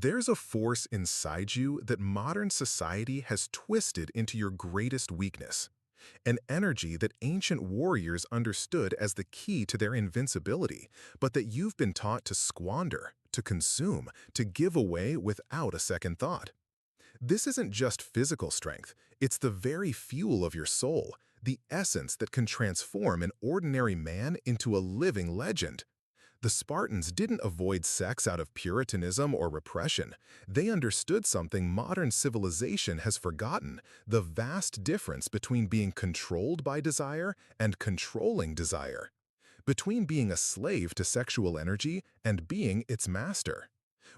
There's a force inside you that modern society has twisted into your greatest weakness, an energy that ancient warriors understood as the key to their invincibility, but that you've been taught to squander, to consume, to give away without a second thought. This isn't just physical strength, it's the very fuel of your soul, the essence that can transform an ordinary man into a living legend. The Spartans didn't avoid sex out of puritanism or repression. They understood something modern civilization has forgotten: the vast difference between being controlled by desire and controlling desire, between being a slave to sexual energy and being its master.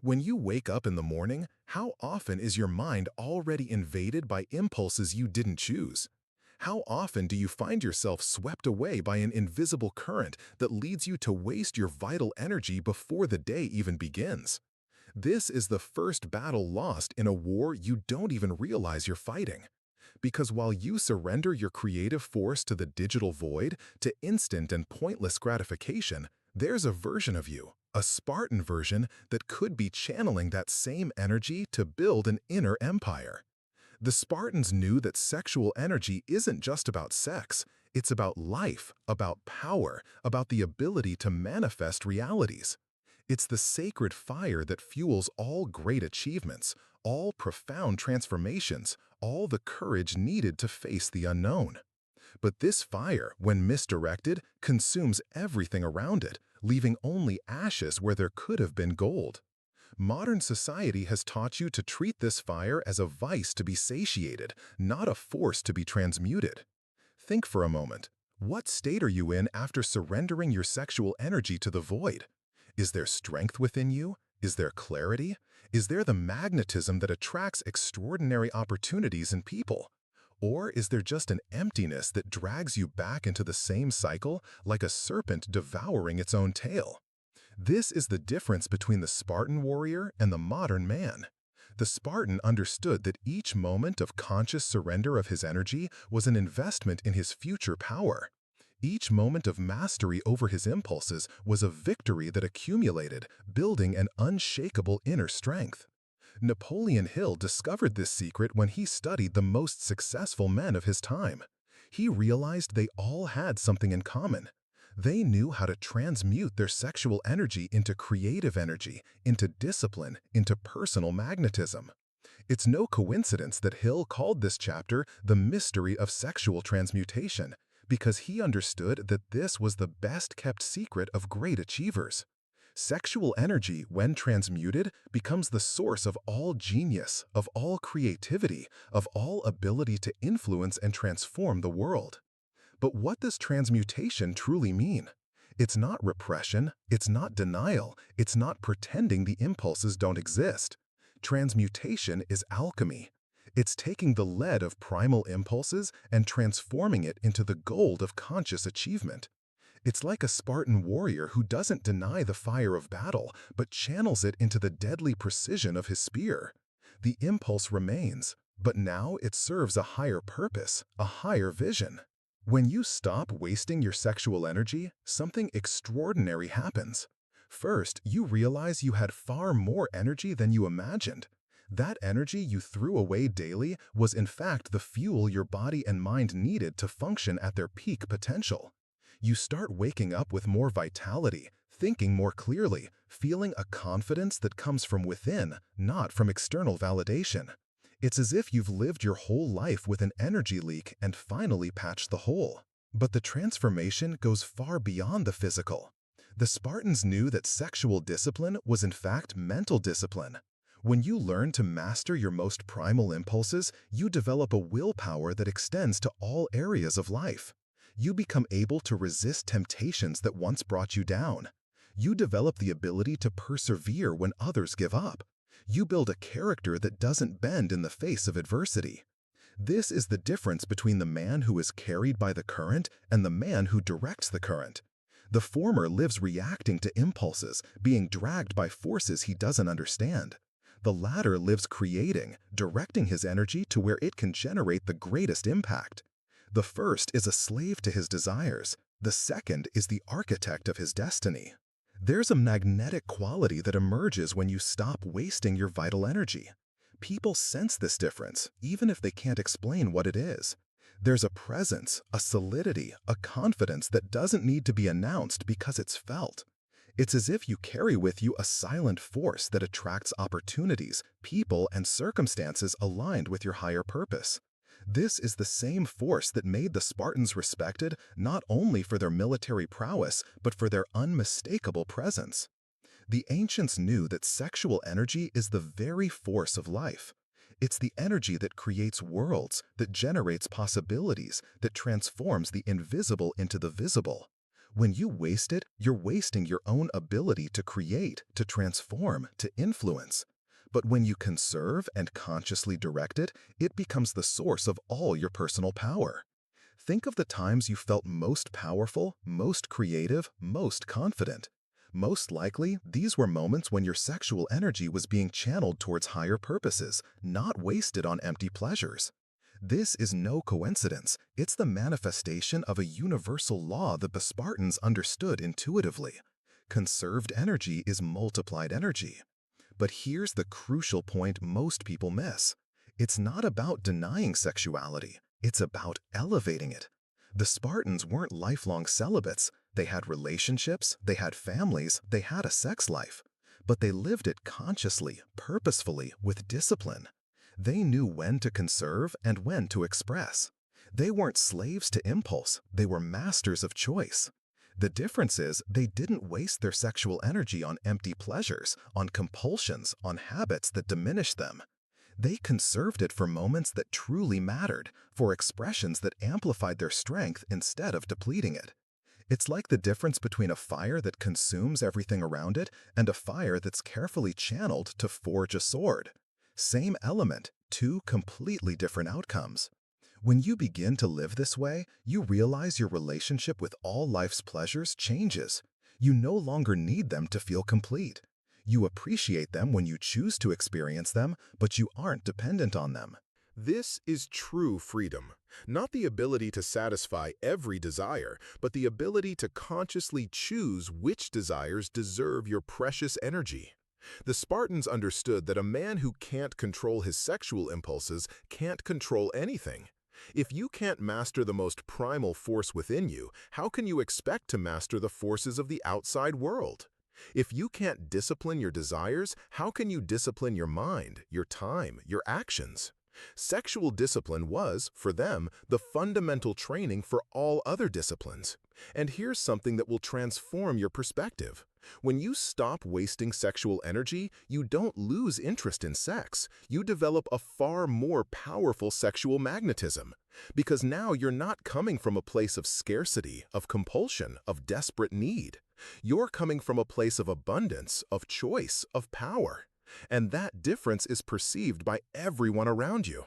When you wake up in the morning, how often is your mind already invaded by impulses you didn't choose? How often do you find yourself swept away by an invisible current that leads you to waste your vital energy before the day even begins? This is the first battle lost in a war you don't even realize you're fighting. Because while you surrender your creative force to the digital void, to instant and pointless gratification, there's a version of you, a Spartan version, that could be channeling that same energy to build an inner empire. The Spartans knew that sexual energy isn't just about sex, it's about life, about power, about the ability to manifest realities. It's the sacred fire that fuels all great achievements, all profound transformations, all the courage needed to face the unknown. But this fire, when misdirected, consumes everything around it, leaving only ashes where there could have been gold. Modern society has taught you to treat this fire as a vice to be satiated, not a force to be transmuted. Think for a moment. What state are you in after surrendering your sexual energy to the void? Is there strength within you? Is there clarity? Is there the magnetism that attracts extraordinary opportunities in people? Or is there just an emptiness that drags you back into the same cycle, like a serpent devouring its own tail? This is the difference between the Spartan warrior and the modern man. The Spartan understood that each moment of conscious surrender of his energy was an investment in his future power. Each moment of mastery over his impulses was a victory that accumulated, building an unshakable inner strength. Napoleon Hill discovered this secret when he studied the most successful men of his time. He realized they all had something in common. They knew how to transmute their sexual energy into creative energy, into discipline, into personal magnetism. It's no coincidence that Hill called this chapter the mystery of sexual transmutation, because he understood that this was the best-kept secret of great achievers. Sexual energy, when transmuted, becomes the source of all genius, of all creativity, of all ability to influence and transform the world. But what does transmutation truly mean? It's not repression, it's not denial, it's not pretending the impulses don't exist. Transmutation is alchemy. It's taking the lead of primal impulses and transforming it into the gold of conscious achievement. It's like a Spartan warrior who doesn't deny the fire of battle, but channels it into the deadly precision of his spear. The impulse remains, but now it serves a higher purpose, a higher vision. When you stop wasting your sexual energy, something extraordinary happens. First, you realize you had far more energy than you imagined. That energy you threw away daily was in fact the fuel your body and mind needed to function at their peak potential. You start waking up with more vitality, thinking more clearly, feeling a confidence that comes from within, not from external validation. It's as if you've lived your whole life with an energy leak and finally patched the hole. But the transformation goes far beyond the physical. The Spartans knew that sexual discipline was in fact mental discipline. When you learn to master your most primal impulses, you develop a willpower that extends to all areas of life. You become able to resist temptations that once brought you down. You develop the ability to persevere when others give up. You build a character that doesn't bend in the face of adversity. This is the difference between the man who is carried by the current and the man who directs the current. The former lives reacting to impulses, being dragged by forces he doesn't understand. The latter lives creating, directing his energy to where it can generate the greatest impact. The first is a slave to his desires. The second is the architect of his destiny. There's a magnetic quality that emerges when you stop wasting your vital energy. People sense this difference, even if they can't explain what it is. There's a presence, a solidity, a confidence that doesn't need to be announced because it's felt. It's as if you carry with you a silent force that attracts opportunities, people, and circumstances aligned with your higher purpose. This is the same force that made the Spartans respected not only for their military prowess, but for their unmistakable presence. The ancients knew that sexual energy is the very force of life. It's the energy that creates worlds, that generates possibilities, that transforms the invisible into the visible. When you waste it, you're wasting your own ability to create, to transform, to influence. But when you conserve and consciously direct it, it becomes the source of all your personal power. Think of the times you felt most powerful, most creative, most confident. Most likely, these were moments when your sexual energy was being channeled towards higher purposes, not wasted on empty pleasures. This is no coincidence. It's the manifestation of a universal law that the Spartans understood intuitively. Conserved energy is multiplied energy. But here's the crucial point most people miss. It's not about denying sexuality. It's about elevating it. The Spartans weren't lifelong celibates. They had relationships, they had families, they had a sex life. But they lived it consciously, purposefully, with discipline. They knew when to conserve and when to express. They weren't slaves to impulse, they were masters of choice. The difference is they didn't waste their sexual energy on empty pleasures, on compulsions, on habits that diminished them. They conserved it for moments that truly mattered, for expressions that amplified their strength instead of depleting it. It's like the difference between a fire that consumes everything around it and a fire that's carefully channeled to forge a sword. Same element, two completely different outcomes. When you begin to live this way, you realize your relationship with all life's pleasures changes. You no longer need them to feel complete. You appreciate them when you choose to experience them, but you aren't dependent on them. This is true freedom, not the ability to satisfy every desire, but the ability to consciously choose which desires deserve your precious energy. The Spartans understood that a man who can't control his sexual impulses can't control anything. If you can't master the most primal force within you, how can you expect to master the forces of the outside world? If you can't discipline your desires, how can you discipline your mind, your time, your actions? Sexual discipline was, for them, the fundamental training for all other disciplines. And here's something that will transform your perspective. When you stop wasting sexual energy, you don't lose interest in sex. You develop a far more powerful sexual magnetism. Because now you're not coming from a place of scarcity, of compulsion, of desperate need. You're coming from a place of abundance, of choice, of power. And that difference is perceived by everyone around you.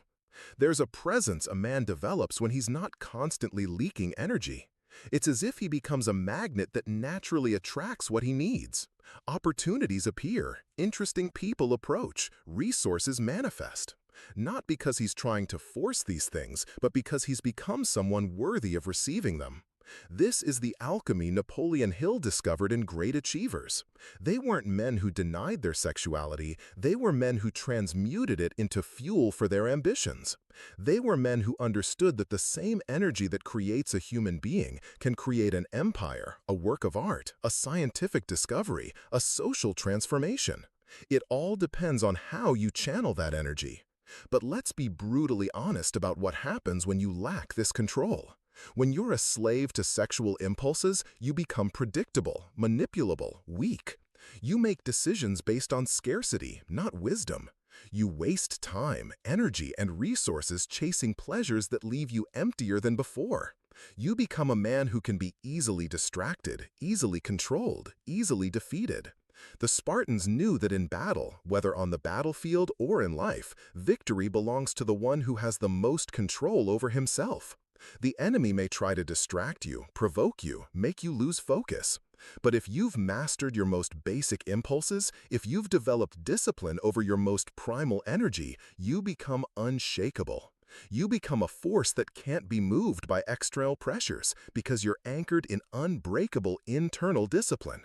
There's a presence a man develops when he's not constantly leaking energy. It's as if he becomes a magnet that naturally attracts what he needs. Opportunities appear, interesting people approach, resources manifest. Not because he's trying to force these things, but because he's become someone worthy of receiving them. This is the alchemy Napoleon Hill discovered in Great Achievers. They weren't men who denied their sexuality, they were men who transmuted it into fuel for their ambitions. They were men who understood that the same energy that creates a human being can create an empire, a work of art, a scientific discovery, a social transformation. It all depends on how you channel that energy. But let's be brutally honest about what happens when you lack this control. When you're a slave to sexual impulses, you become predictable, manipulable, weak. You make decisions based on scarcity, not wisdom. You waste time, energy, and resources chasing pleasures that leave you emptier than before. You become a man who can be easily distracted, easily controlled, easily defeated. The Spartans knew that in battle, whether on the battlefield or in life, victory belongs to the one who has the most control over himself. The enemy may try to distract you, provoke you, make you lose focus. But if you've mastered your most basic impulses, if you've developed discipline over your most primal energy, you become unshakable. You become a force that can't be moved by external pressures because you're anchored in unbreakable internal discipline.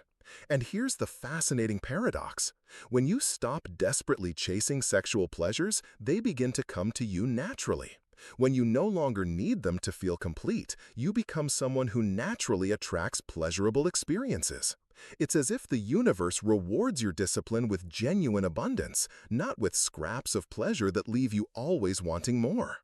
And here's the fascinating paradox. When you stop desperately chasing sexual pleasures, they begin to come to you naturally. When you no longer need them to feel complete, you become someone who naturally attracts pleasurable experiences. It's as if the universe rewards your discipline with genuine abundance, not with scraps of pleasure that leave you always wanting more.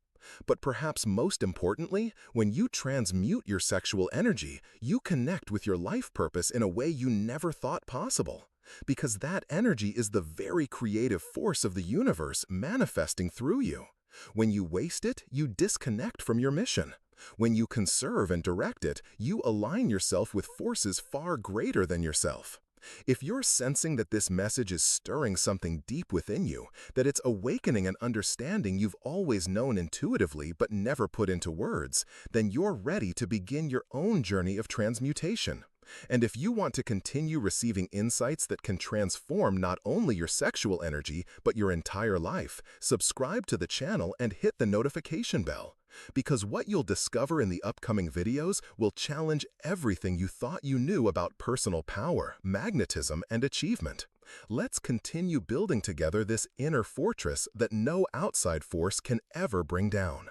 But perhaps most importantly, when you transmute your sexual energy, you connect with your life purpose in a way you never thought possible. Because that energy is the very creative force of the universe manifesting through you. When you waste it, you disconnect from your mission. When you conserve and direct it, you align yourself with forces far greater than yourself. If you're sensing that this message is stirring something deep within you, that it's awakening an understanding you've always known intuitively but never put into words, then you're ready to begin your own journey of transmutation. And if you want to continue receiving insights that can transform not only your sexual energy, but your entire life, subscribe to the channel and hit the notification bell. Because what you'll discover in the upcoming videos will challenge everything you thought you knew about personal power, magnetism, and achievement. Let's continue building together this inner fortress that no outside force can ever bring down.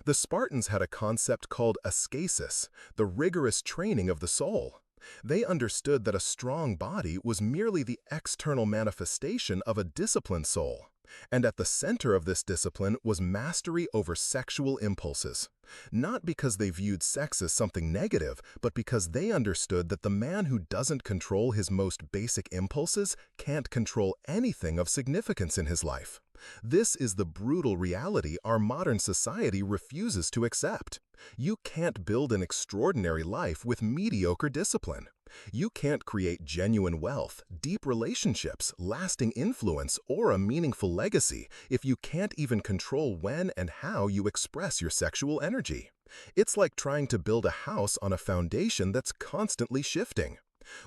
The Spartans had a concept called ascesis, the rigorous training of the soul. They understood that a strong body was merely the external manifestation of a disciplined soul. And at the center of this discipline was mastery over sexual impulses. Not because they viewed sex as something negative, but because they understood that the man who doesn't control his most basic impulses can't control anything of significance in his life. This is the brutal reality our modern society refuses to accept. You can't build an extraordinary life with mediocre discipline. You can't create genuine wealth, deep relationships, lasting influence, or a meaningful legacy if you can't even control when and how you express your sexual energy. It's like trying to build a house on a foundation that's constantly shifting.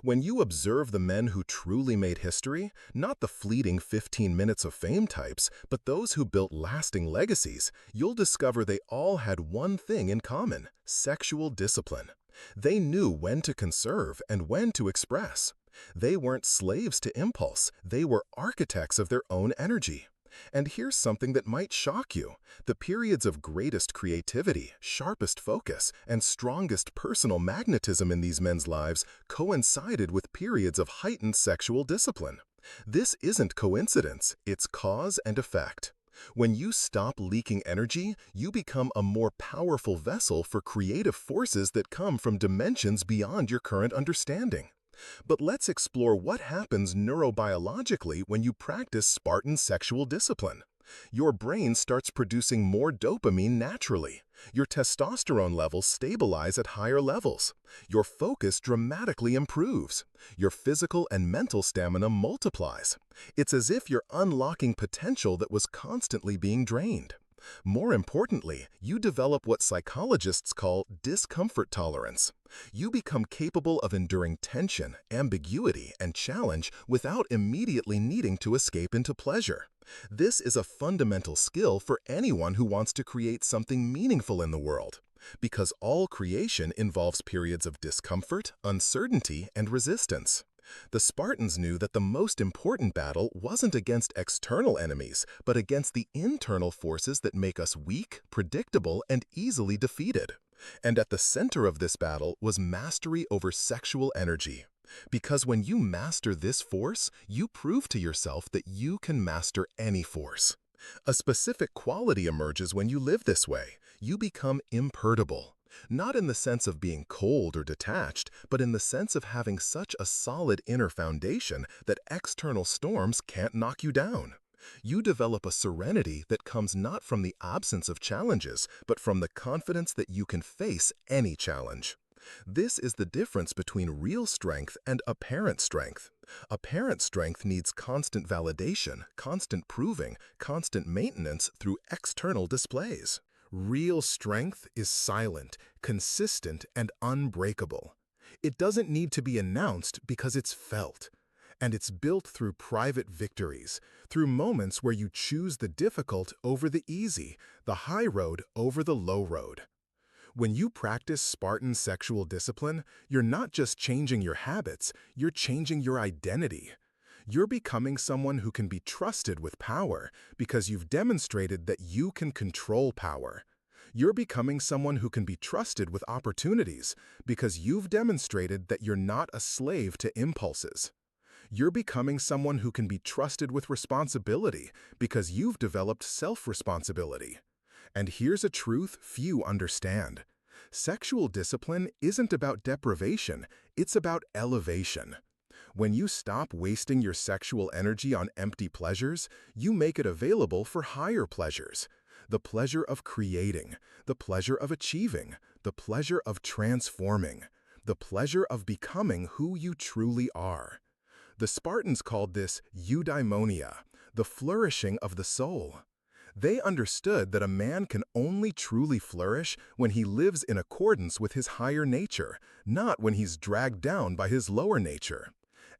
When you observe the men who truly made history, not the fleeting 15 minutes of fame types, but those who built lasting legacies, you'll discover they all had one thing in common: sexual discipline. They knew when to conserve and when to express. They weren't slaves to impulse, they were architects of their own energy. And here's something that might shock you. The periods of greatest creativity, sharpest focus, and strongest personal magnetism in these men's lives coincided with periods of heightened sexual discipline. This isn't coincidence, it's cause and effect. When you stop leaking energy, you become a more powerful vessel for creative forces that come from dimensions beyond your current understanding. But let's explore what happens neurobiologically when you practice Spartan sexual discipline. Your brain starts producing more dopamine naturally. Your testosterone levels stabilize at higher levels. Your focus dramatically improves. Your physical and mental stamina multiplies. It's as if you're unlocking potential that was constantly being drained. More importantly, you develop what psychologists call discomfort tolerance. You become capable of enduring tension, ambiguity, and challenge without immediately needing to escape into pleasure. This is a fundamental skill for anyone who wants to create something meaningful in the world, because all creation involves periods of discomfort, uncertainty, and resistance. The Spartans knew that the most important battle wasn't against external enemies, but against the internal forces that make us weak, predictable, and easily defeated. And at the center of this battle was mastery over sexual energy. Because when you master this force, you prove to yourself that you can master any force. A specific quality emerges when you live this way. You become imperturbable. Not in the sense of being cold or detached, but in the sense of having such a solid inner foundation that external storms can't knock you down. You develop a serenity that comes not from the absence of challenges, but from the confidence that you can face any challenge. This is the difference between real strength and apparent strength. Apparent strength needs constant validation, constant proving, constant maintenance through external displays. Real strength is silent, consistent, and unbreakable. It doesn't need to be announced because it's felt. And it's built through private victories, through moments where you choose the difficult over the easy, the high road over the low road. When you practice Spartan sexual discipline, you're not just changing your habits, you're changing your identity. You're becoming someone who can be trusted with power because you've demonstrated that you can control power. You're becoming someone who can be trusted with opportunities because you've demonstrated that you're not a slave to impulses. You're becoming someone who can be trusted with responsibility because you've developed self-responsibility. And here's a truth few understand. Sexual discipline isn't about deprivation, it's about elevation. When you stop wasting your sexual energy on empty pleasures, you make it available for higher pleasures. The pleasure of creating, the pleasure of achieving, the pleasure of transforming, the pleasure of becoming who you truly are. The Spartans called this eudaimonia, the flourishing of the soul. They understood that a man can only truly flourish when he lives in accordance with his higher nature, not when he's dragged down by his lower nature.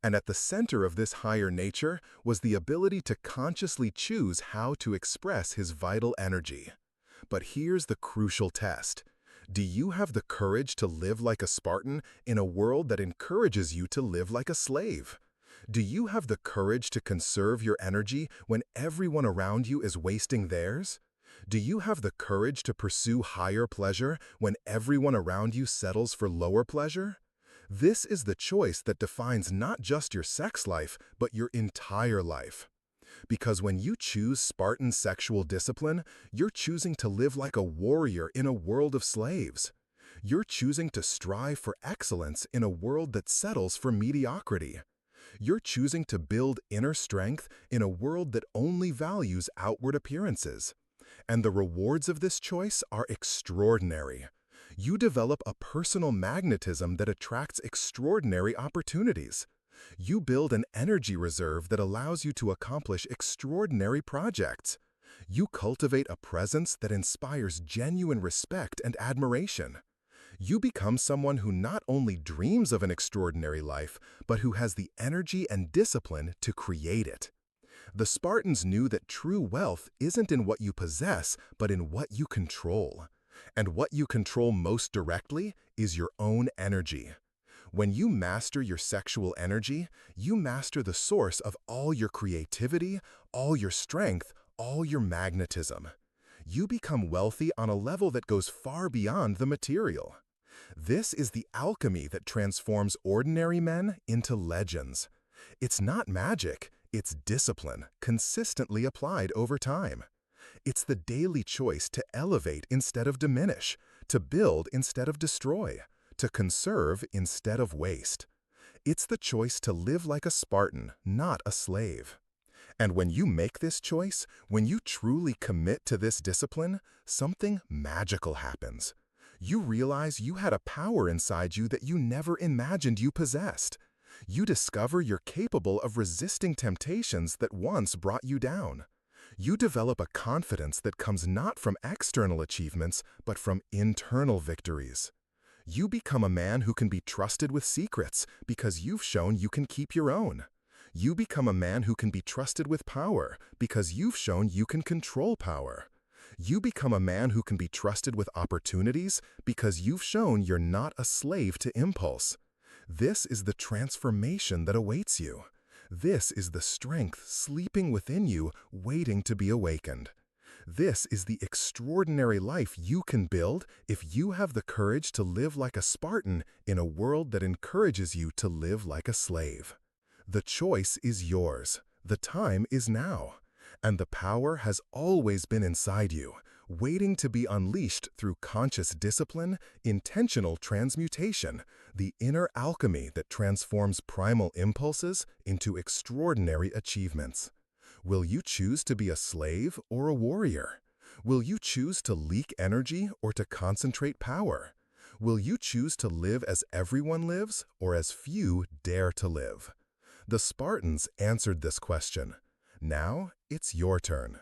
And at the center of this higher nature was the ability to consciously choose how to express his vital energy. But here's the crucial test. Do you have the courage to live like a Spartan in a world that encourages you to live like a slave? Do you have the courage to conserve your energy when everyone around you is wasting theirs? Do you have the courage to pursue higher pleasure when everyone around you settles for lower pleasure? This is the choice that defines not just your sex life, but your entire life. Because when you choose Spartan sexual discipline, you're choosing to live like a warrior in a world of slaves. You're choosing to strive for excellence in a world that settles for mediocrity. You're choosing to build inner strength in a world that only values outward appearances. And the rewards of this choice are extraordinary. You develop a personal magnetism that attracts extraordinary opportunities. You build an energy reserve that allows you to accomplish extraordinary projects. You cultivate a presence that inspires genuine respect and admiration. You become someone who not only dreams of an extraordinary life, but who has the energy and discipline to create it. The Spartans knew that true wealth isn't in what you possess, but in what you control. And what you control most directly is your own energy. When you master your sexual energy, you master the source of all your creativity, all your strength, all your magnetism. You become wealthy on a level that goes far beyond the material. This is the alchemy that transforms ordinary men into legends. It's not magic, it's discipline, consistently applied over time. It's the daily choice to elevate instead of diminish, to build instead of destroy, to conserve instead of waste. It's the choice to live like a Spartan, not a slave. And when you make this choice, when you truly commit to this discipline, something magical happens. You realize you had a power inside you that you never imagined you possessed. You discover you're capable of resisting temptations that once brought you down. You develop a confidence that comes not from external achievements, but from internal victories. You become a man who can be trusted with secrets because you've shown you can keep your own. You become a man who can be trusted with power because you've shown you can control power. You become a man who can be trusted with opportunities because you've shown you're not a slave to impulse. This is the transformation that awaits you. This is the strength sleeping within you, waiting to be awakened. This is the extraordinary life you can build if you have the courage to live like a Spartan in a world that encourages you to live like a slave. The choice is yours. The time is now. And the power has always been inside you, waiting to be unleashed through conscious discipline, intentional transmutation, the inner alchemy that transforms primal impulses into extraordinary achievements. Will you choose to be a slave or a warrior? Will you choose to leak energy or to concentrate power? Will you choose to live as everyone lives or as few dare to live? The Spartans answered this question. Now it's your turn.